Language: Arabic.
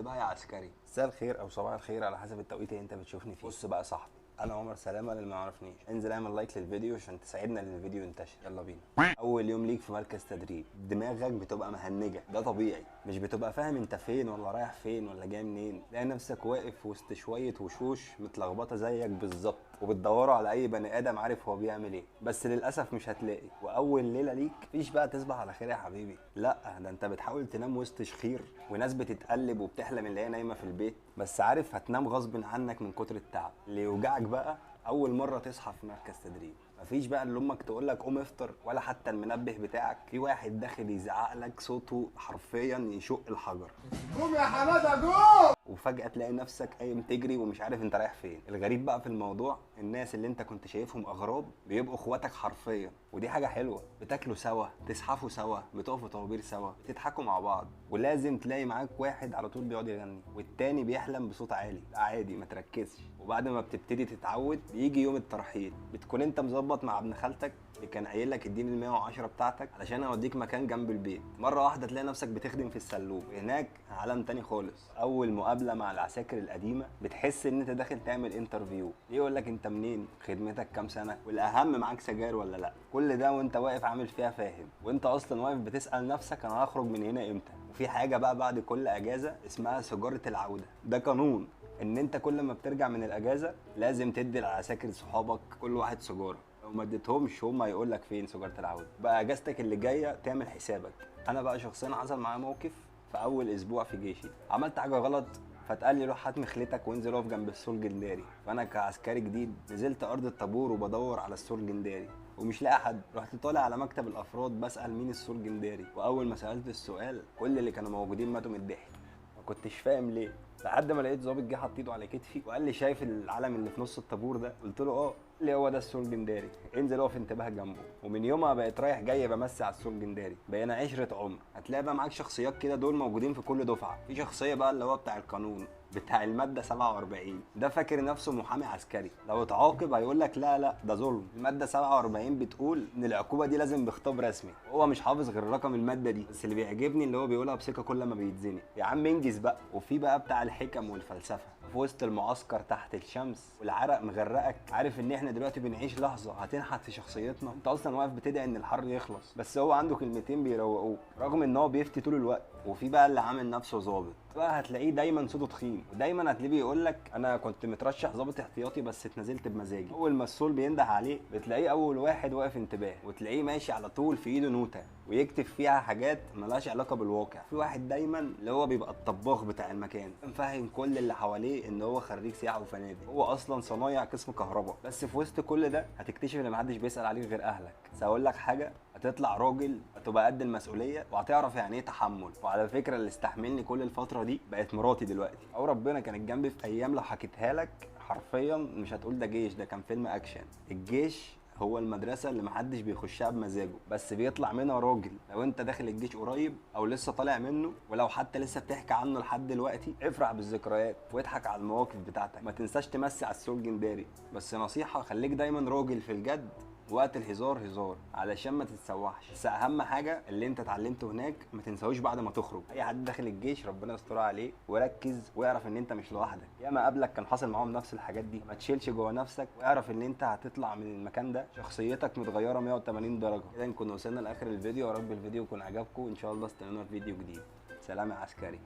بقى يا عسكري. مساء الخير او صباح الخير على حسب التوقيت اللي انت بتشوفني فيه. بص بقى يا صاحبي، انا عمر سلامه اللي ما يعرفنيش، انزل اعمل لايك للفيديو عشان تساعدنا ان الفيديو ينتشر. يلا بينا. اول يوم ليك في مركز تدريب دماغك بتبقى مهنجه، ده طبيعي، مش بتبقى فاهم انت فين ولا رايح فين ولا جاي منين. تلاقي نفسك واقف وسط شويه وشوش متلخبطه زيك بالظبط وبتدوروا على اي بني ادم عارف هو بيعمل ايه، بس للاسف مش هتلاقي. واول ليله ليك مفيش بقى تصبح على خير يا حبيبي، لا ده انت بتحاول تنام وسط شخير وناس بتتقلب وبتحلم اللي هي نايمه في البيت، بس عارف هتنام غصب عنك من كتر التعب. اللي يوجعك بقى اول مره تصحى في مركز تدريب، مفيش بقى اللي امك تقول لك قوم افطر ولا حتى المنبه بتاعك، في واحد داخل يزعق لك صوته حرفيا يشق الحجر. قوم يا حماده قوم. وفجأة تلاقي نفسك قايم تجري ومش عارف انت رايح فين. الغريب بقى في الموضوع الناس اللي انت كنت شايفهم اغراب بيبقوا اخواتك حرفيا، ودي حاجة حلوة. بتاكلوا سوا، تزحفوا سوا، بتقفوا طوابير سوا، بتضحكوا مع بعض، ولازم تلاقي معاك واحد على طول بيقعد يغني والتاني بيحلم بصوت عالي. لا عادي ما تركزش. وبعد ما بتبتدي تتعود بيجي يوم الترحيل، بتكون انت مظبط مع ابن خالتك اللي كان قايل لك اديني ال 110 بتاعتك علشان اوديك مكان جنب البيت. مره واحده تلاقي نفسك بتخدم في السلوم، هناك عالم تاني خالص. اول مقابله مع العساكر القديمه بتحس ان انت داخل تعمل انترفيو. ليه؟ يقول لك انت منين، خدمتك كام سنه، والاهم معاك سجاير ولا لا. كل ده وانت واقف عامل فيها فاهم، وانت اصلا واقف بتسال نفسك انا هخرج من هنا امتى. وفي حاجه بقى بعد كل اجازه اسمها سجاره العوده، ده قانون ان انت كل ما بترجع من الاجازه لازم تدي العساكر صحابك كل واحد سيجاره. لو ما اديتهمش هم هيقول لك فين سجاره العوده. بقى اجازتك اللي جايه تعمل حسابك. انا بقى شخصيا حصل معايا موقف في اول اسبوع في جيشي، عملت حاجه غلط فتقال لي روح هات مخلتك وانزل اقف جنب السور الجنداري. فانا كعسكري جديد نزلت ارض الطابور وبدور على السور الجنداري ومش لاقي حد. رحت طالع على مكتب الافراد بسال مين السور الجنداري، واول ما سالت السؤال كل اللي كانوا موجودين ماتوا من الضحك. ما كنتش فاهم ليه لحد ما لقيت ظابط جه حط ايده على كتفي وقال لي شايف العلم اللي في نص الطابور ده؟ قلت له اه. قال لي هو ده السور الجنداري، انزل اقف انتباه جنبه. ومن يومها بقيت رايح جاي بمسي على السور الجنداري، بقينا عشره عمر. هتلاقي بقى معاك شخصيات كده، دول موجودين في كل دفعه. في شخصيه بقى اللي هو بتاع القانون بتاع الماده 47، ده فاكر نفسه محامي عسكري، لو اتعاقب هيقول لك لا ده ظلم. الماده 47 بتقول ان العقوبه دي لازم بخطاب رسمي، وهو مش حافظ غير رقم الماده دي، بس اللي بيعجبني اللي هو بيقولها بثقه كل ما بيتزنق. يا عم انجز بقى. وفي بقى بتاع الحكم والفلسفه في وسط المعسكر تحت الشمس والعرق مغرقك، عارف ان احنا دلوقتي بنعيش لحظه هتنحت في شخصيتنا. انت اصلا واقف بتدعي ان الحر يخلص، بس هو عنده كلمتين بيروقوك رغم ان هو بيفتي طول الوقت. وفي بقى اللي عامل نفسه ظابط بقى هتلاقيه دايما صوته تخين، ودايما هتلاقيه بيقول لك انا كنت مترشح ظابط احتياطي بس اتنزلت بمزاجي. اول ما السول بينده عليه بتلاقيه اول واحد واقف انتباه، وتلاقيه ماشي على طول في ايده نوته ويكتب فيها حاجات ملهاش علاقه بالواقع. في واحد دايما اللي هو بيبقى الطباخ بتاع المكان، مفهم كل اللي حواليه ان هو خريج سياحه وفنادق، هو اصلا صنايع قسم كهرباء. بس في وسط كل ده هتكتشف ان محدش بيسال عليك غير اهلك. بس هقول لك حاجه، هتطلع راجل، هتبقى قد المسؤوليه، وهتعرف يعني ايه تحمل. وعلى فكره اللي استحملني كل الفتره دي بقت مراتي دلوقتي، او ربنا كانت جنبي في ايام لو حكيتها لك حرفيا مش هتقول ده جيش، ده كان فيلم اكشن. الجيش هو المدرسة اللي محدش بيخشها بمزاجه، بس بيطلع منها راجل. لو انت داخل الجيش قريب او لسه طالع منه، ولو حتى لسه بتحكي عنه لحد دلوقتي، افرح بالذكريات واضحك على المواقف بتاعتك. ما تنساش تمسي على السور الجنداري. بس نصيحة، خليك دايما راجل في الجد، وقت الهزار هزار علشان ما تتسوحش. بس اهم حاجه اللي انت اتعلمته هناك ما تنساهوش بعد ما تخرج. اي حد داخل الجيش ربنا يسترها عليه، وركز واعرف ان انت مش لوحدك. ياما قبلك كان حاصل معاهم نفس الحاجات دي. ما تشيلش جوه نفسك، واعرف ان انت هتطلع من المكان ده شخصيتك متغيره 180 درجه. كده نكون وصلنا لاخر الفيديو، يا رب الفيديو يكون عجبكم. ان شاء الله استنونا في فيديو جديد. سلام يا عسكري.